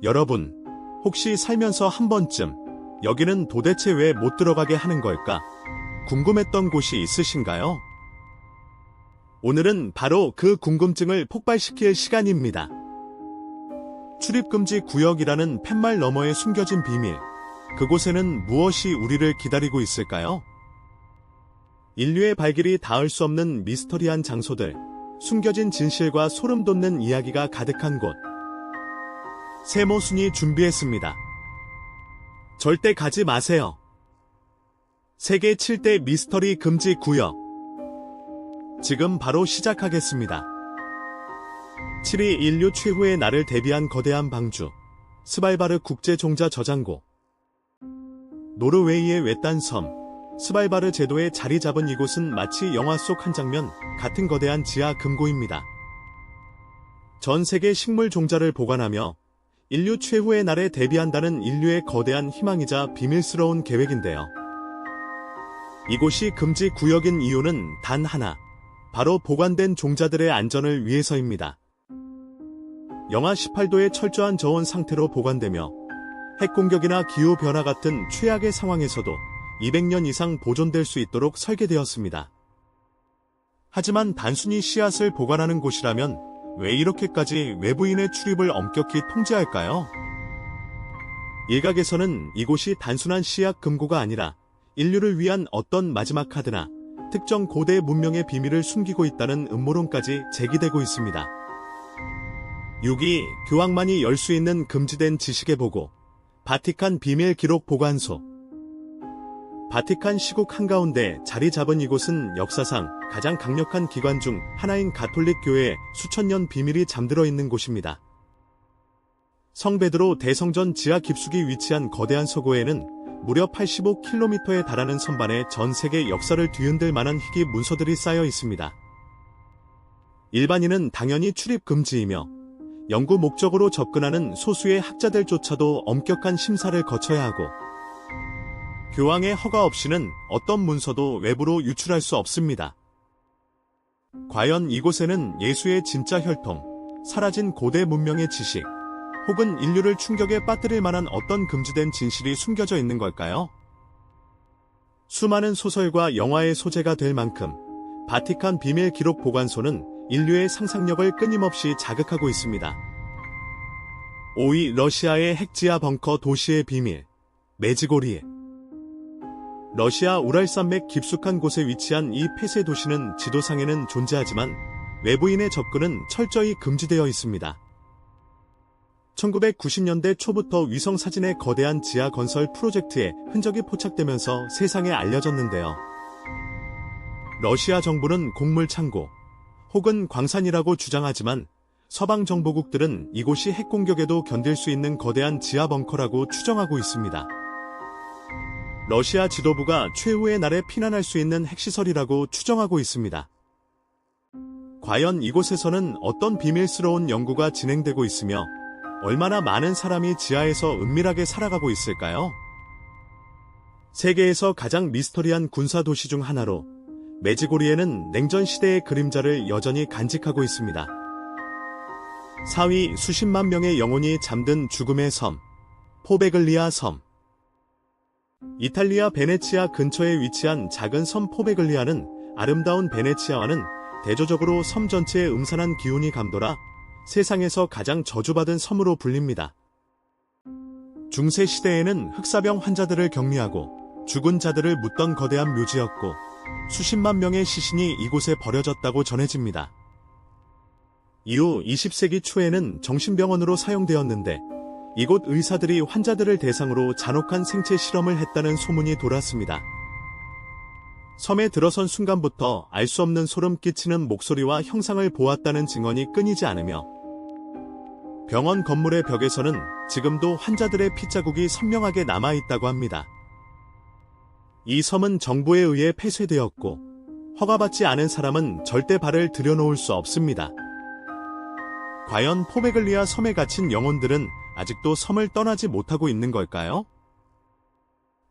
여러분, 혹시 살면서 한 번쯤 여기는 도대체 왜 못 들어가게 하는 걸까? 궁금했던 곳이 있으신가요? 오늘은 바로 그 궁금증을 폭발시킬 시간입니다. 출입금지 구역이라는 팻말 너머에 숨겨진 비밀. 그곳에는 무엇이 우리를 기다리고 있을까요? 인류의 발길이 닿을 수 없는 미스터리한 장소들, 숨겨진 진실과 소름 돋는 이야기가 가득한 곳. 세모순이 준비했습니다. 절대 가지 마세요. 세계 7대 미스터리 금지 구역. 지금 바로 시작하겠습니다. 7위 인류 최후의 날을 대비한 거대한 방주. 스발바르 국제종자 저장고. 노르웨이의 외딴 섬. 스발바르 제도에 자리 잡은 이곳은 마치 영화 속 한 장면 같은 거대한 지하 금고입니다. 전 세계 식물 종자를 보관하며 인류 최후의 날에 대비한다는 인류의 거대한 희망이자 비밀스러운 계획인데요. 이곳이 금지 구역인 이유는 단 하나. 바로 보관된 종자들의 안전을 위해서입니다. 영하 18도의 철저한 저온 상태로 보관되며 핵공격이나 기후변화 같은 최악의 상황에서도 200년 이상 보존될 수 있도록 설계되었습니다. 하지만 단순히 씨앗을 보관하는 곳이라면 왜 이렇게까지 외부인의 출입을 엄격히 통제할까요? 일각에서는 이곳이 단순한 씨앗 금고가 아니라 인류를 위한 어떤 마지막 카드나 특정 고대 문명의 비밀을 숨기고 있다는 음모론까지 제기되고 있습니다. 6위, 교황만이 열 수 있는 금지된 지식의 보고. 바티칸 비밀 기록 보관소. 바티칸 시국 한가운데 자리 잡은 이곳은 역사상 가장 강력한 기관 중 하나인 가톨릭 교회의 수천 년 비밀이 잠들어 있는 곳입니다. 성 베드로 대성전 지하 깊숙이 위치한 거대한 서고에는 무려 85km에 달하는 선반에 전 세계 역사를 뒤흔들 만한 희귀 문서들이 쌓여 있습니다. 일반인은 당연히 출입 금지이며 연구 목적으로 접근하는 소수의 학자들조차도 엄격한 심사를 거쳐야 하고 교황의 허가 없이는 어떤 문서도 외부로 유출할 수 없습니다. 과연 이곳에는 예수의 진짜 혈통, 사라진 고대 문명의 지식, 혹은 인류를 충격에 빠뜨릴 만한 어떤 금지된 진실이 숨겨져 있는 걸까요? 수많은 소설과 영화의 소재가 될 만큼 바티칸 비밀 기록 보관소는 인류의 상상력을 끊임없이 자극하고 있습니다. 5위 러시아의 핵지하 벙커 도시의 비밀. 메지고리에. 러시아 우랄산맥 깊숙한 곳에 위치한 이 폐쇄 도시는 지도상에는 존재하지만 외부인의 접근은 철저히 금지되어 있습니다. 1990년대 초부터 위성 사진의 거대한 지하 건설 프로젝트에 흔적이 포착되면서 세상에 알려졌는데요. 러시아 정부는 곡물 창고 혹은 광산이라고 주장하지만 서방 정보국들은 이곳이 핵공격에도 견딜 수 있는 거대한 지하 벙커라고 추정하고 있습니다. 러시아 지도부가 최후의 날에 피난할 수 있는 핵시설이라고 추정하고 있습니다. 과연 이곳에서는 어떤 비밀스러운 연구가 진행되고 있으며 얼마나 많은 사람이 지하에서 은밀하게 살아가고 있을까요? 세계에서 가장 미스터리한 군사도시 중 하나로 메지고리에는 냉전 시대의 그림자를 여전히 간직하고 있습니다. 4위 수십만 명의 영혼이 잠든 죽음의 섬. 포베글리아 섬. 이탈리아 베네치아 근처에 위치한 작은 섬 포베글리아는 아름다운 베네치아와는 대조적으로 섬 전체에 음산한 기운이 감돌아 세상에서 가장 저주받은 섬으로 불립니다. 중세 시대에는 흑사병 환자들을 격리하고 죽은 자들을 묻던 거대한 묘지였고 수십만 명의 시신이 이곳에 버려졌다고 전해집니다. 이후 20세기 초에는 정신병원으로 사용되었는데 이곳 의사들이 환자들을 대상으로 잔혹한 생체 실험을 했다는 소문이 돌았습니다. 섬에 들어선 순간부터 알 수 없는 소름 끼치는 목소리와 형상을 보았다는 증언이 끊이지 않으며 병원 건물의 벽에서는 지금도 환자들의 핏자국이 선명하게 남아있다고 합니다. 이 섬은 정부에 의해 폐쇄되었고 허가받지 않은 사람은 절대 발을 들여놓을 수 없습니다. 과연 포베글리아 섬에 갇힌 영혼들은 아직도 섬을 떠나지 못하고 있는 걸까요?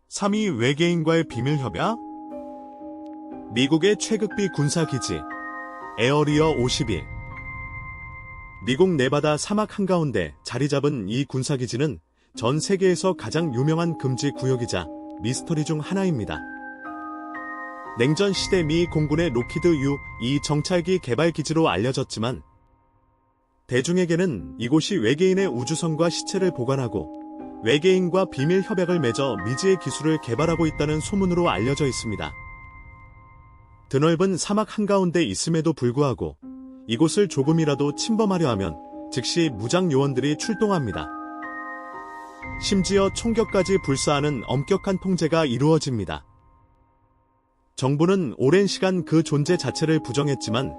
3위 외계인과의 비밀 협약? 미국의 최극비 군사기지 에어리어 51. 미국 네바다 사막 한가운데 자리 잡은 이 군사기지는 전 세계에서 가장 유명한 금지 구역이자 미스터리 중 하나입니다. 냉전 시대 미 공군의 로키드 U-2 정찰기 개발 기지로 알려졌지만 대중에게는 이곳이 외계인의 우주선과 시체를 보관하고 외계인과 비밀 협약을 맺어 미지의 기술을 개발하고 있다는 소문으로 알려져 있습니다. 드넓은 사막 한가운데 있음에도 불구하고 이곳을 조금이라도 침범하려 하면 즉시 무장 요원들이 출동합니다. 심지어 총격까지 불사하는 엄격한 통제가 이루어집니다. 정부는 오랜 시간 그 존재 자체를 부정했지만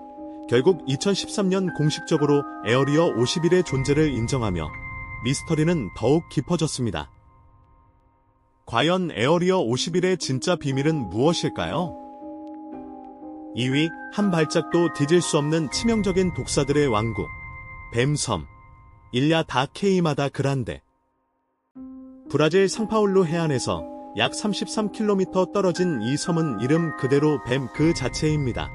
결국 2013년 공식적으로 에어리어 51의 존재를 인정하며 미스터리는 더욱 깊어졌습니다. 과연 에어리어 51의 진짜 비밀은 무엇일까요? 2위, 한 발짝도 뒤질 수 없는 치명적인 독사들의 왕국, 뱀섬, 일야 다 케이마다 그란데. 브라질 상파울루 해안에서 약 33km 떨어진 이 섬은 이름 그대로 뱀 그 자체입니다.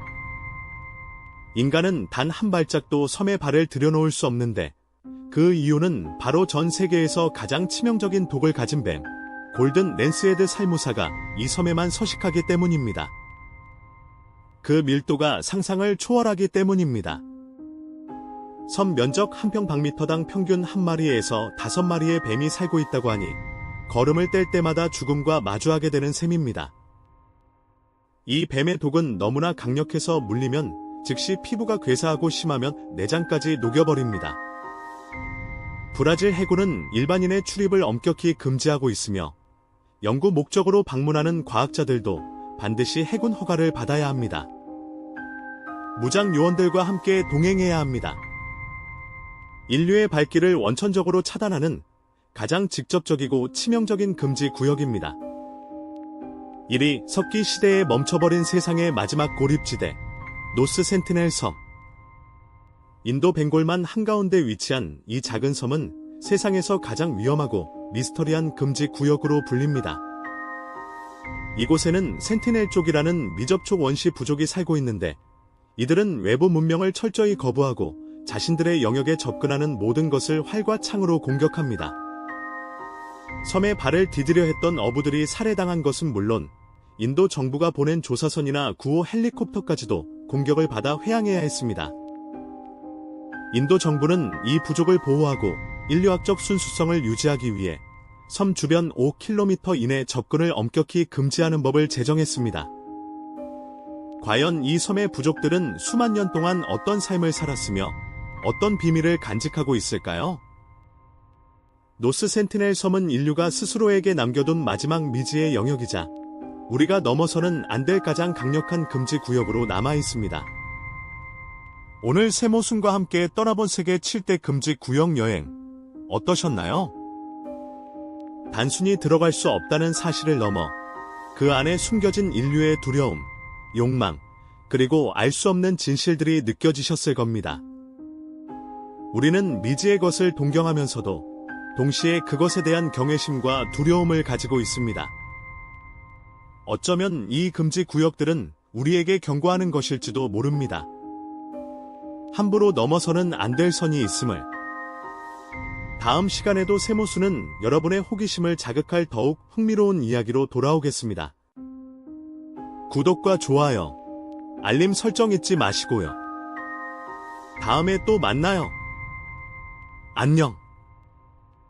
인간은 단 한 발짝도 섬에 발을 들여놓을 수 없는데 그 이유는 바로 전 세계에서 가장 치명적인 독을 가진 뱀, 골든 랜스헤드 살무사가 이 섬에만 서식하기 때문입니다. 그 밀도가 상상을 초월하기 때문입니다. 섬 면적 한 평방미터당 평균 한 마리에서 5마리의 뱀이 살고 있다고 하니 걸음을 뗄 때마다 죽음과 마주하게 되는 셈입니다. 이 뱀의 독은 너무나 강력해서 물리면 즉시 피부가 괴사하고 심하면 내장까지 녹여버립니다. 브라질 해군은 일반인의 출입을 엄격히 금지하고 있으며 연구 목적으로 방문하는 과학자들도 반드시 해군 허가를 받아야 합니다. 무장 요원들과 함께 동행해야 합니다. 인류의 발길을 원천적으로 차단하는 가장 직접적이고 치명적인 금지 구역입니다. 1위, 석기 시대에 멈춰버린 세상의 마지막 고립지대, 노스 센티넬 섬. 인도 벵골만 한가운데 위치한 이 작은 섬은 세상에서 가장 위험하고 미스터리한 금지 구역으로 불립니다. 이곳에는 센티넬 족이라는 미접촉 원시 부족이 살고 있는데 이들은 외부 문명을 철저히 거부하고 자신들의 영역에 접근하는 모든 것을 활과 창으로 공격합니다. 섬에 발을 디디려 했던 어부들이 살해당한 것은 물론 인도 정부가 보낸 조사선이나 구호 헬리콥터까지도 공격을 받아 회항해야 했습니다. 인도 정부는 이 부족을 보호하고 인류학적 순수성을 유지하기 위해 섬 주변 5km 이내 접근을 엄격히 금지하는 법을 제정했습니다. 과연 이 섬의 부족들은 수만 년 동안 어떤 삶을 살았으며 어떤 비밀을 간직하고 있을까요? 노스 센티넬 섬은 인류가 스스로에게 남겨둔 마지막 미지의 영역이자 우리가 넘어서는 안 될 가장 강력한 금지 구역으로 남아 있습니다. 오늘 세모순과 함께 떠나본 세계 7대 금지 구역 여행 어떠셨나요? 단순히 들어갈 수 없다는 사실을 넘어 그 안에 숨겨진 인류의 두려움, 욕망, 그리고 알 수 없는 진실들이 느껴지셨을 겁니다. 우리는 미지의 것을 동경하면서도 동시에 그것에 대한 경외심과 두려움을 가지고 있습니다. 어쩌면 이 금지 구역들은 우리에게 경고하는 것일지도 모릅니다. 함부로 넘어서는 안 될 선이 있음을. 다음 시간에도 세모수는 여러분의 호기심을 자극할 더욱 흥미로운 이야기로 돌아오겠습니다. 구독과 좋아요, 알림 설정 잊지 마시고요. 다음에 또 만나요. 안녕.